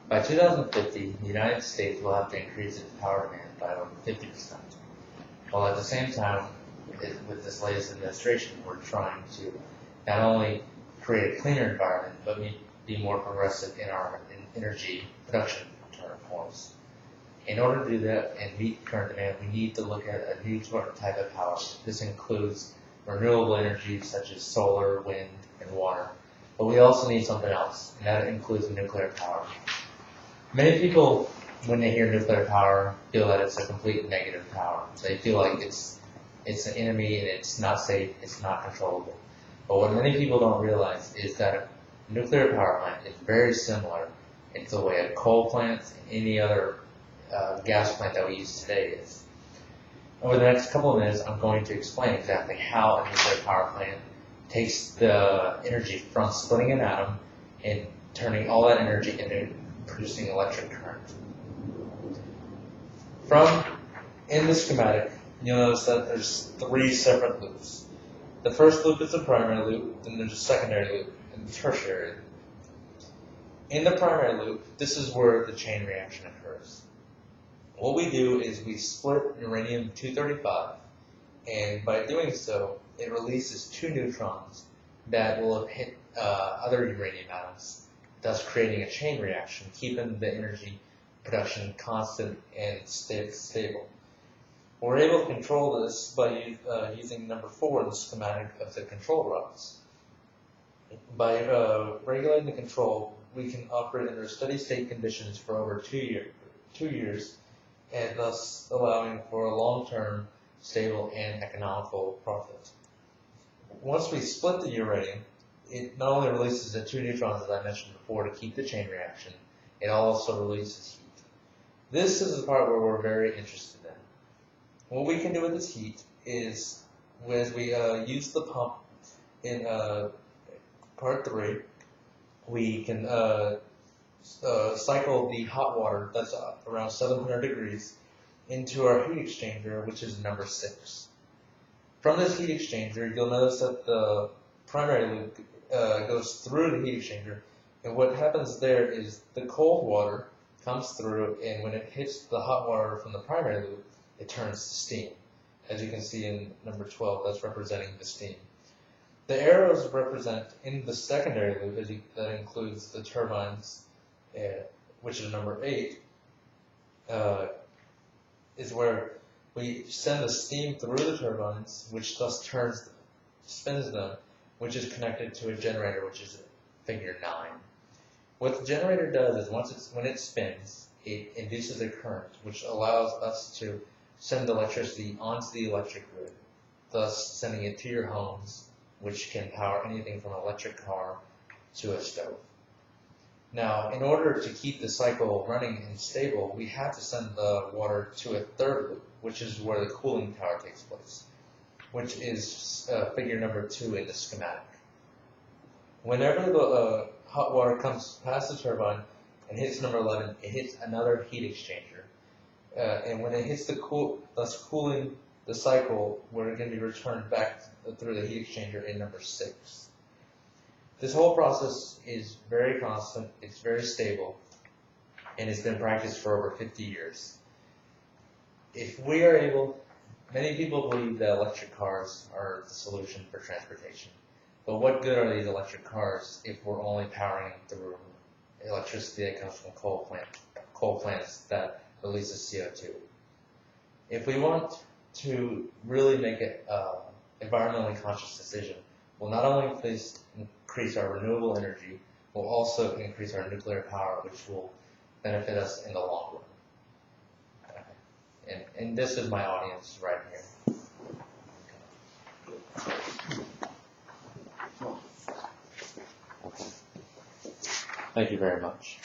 By 2050, the United States will have to increase its power demand by over 50%, while at the same time, with this latest administration, we're trying to not only create a cleaner environment, but be more progressive in our energy production forms. In order to do that and meet current demand, we need to look at a new type of power. This includes renewable energy such as solar, wind, and water. But we also need something else, and that includes nuclear power. Many people, when they hear nuclear power, feel that it's a complete negative power. They feel like it's an enemy and it's not safe, it's not controllable. But what many people don't realize is that a nuclear power plant is very similar in the way a coal plant and any other gas plant that we use today is. Over the next couple of minutes, I'm going to explain exactly how a nuclear power plant takes the energy from splitting an atom and turning all that energy into producing electric current. In the schematic, you'll notice that there's 3 separate loops. The first loop is the primary loop, then there's a secondary loop, and the tertiary loop. In the primary loop, this is where the chain reaction occurs. What we do is we split uranium-235, and by doing so, it releases 2 neutrons that will hit other uranium atoms, thus creating a chain reaction, keeping the energy production constant and stable. We're able to control this by using number 4 in the schematic of the control rods. By regulating the control, we can operate under steady state conditions for over 2 years, and thus allowing for a long-term, stable, and economical profit. Once we split the uranium, it not only releases the 2 neutrons, as I mentioned before, to keep the chain reaction, it also releases heat. This is the part where we're very interested in. What we can do with this heat is, as we use the pump in part 3, we can cycle the hot water that's around 700 degrees into our heat exchanger, which is number 6. From this heat exchanger, you'll notice that the primary loop goes through the heat exchanger, and what happens there is the cold water comes through, and when it hits the hot water from the primary loop, it turns to steam. As you can see in number 12, that's representing the steam. The arrows represent in the secondary loop, that includes the turbines, which is number 8, is where we send the steam through the turbines, which thus spins them, which is connected to a generator, which is figure 9. What the generator does is when it spins, it induces a current, which allows us to send electricity onto the electric grid, thus sending it to your homes, which can power anything from an electric car to a stove. Now, in order to keep the cycle running and stable, we have to send the water to a third loop, which is where the cooling tower takes place, which is figure number 2 in the schematic. Whenever the hot water comes past the turbine and hits number 11, it hits another heat exchanger. And when it hits thus cooling the cycle, we're going to be returned back through the heat exchanger in number 6. This whole process is very constant, it's very stable, and it's been practiced for over 50 years. If we are able, many people believe that electric cars are the solution for transportation. But what good are these electric cars if we're only powering them through electricity that comes from coal plants that releases CO2? If we want to really make an environmentally conscious decision, we'll not only increase our renewable energy, we'll also increase our nuclear power, which will benefit us in the long run. And this is my audience right here. Thank you very much.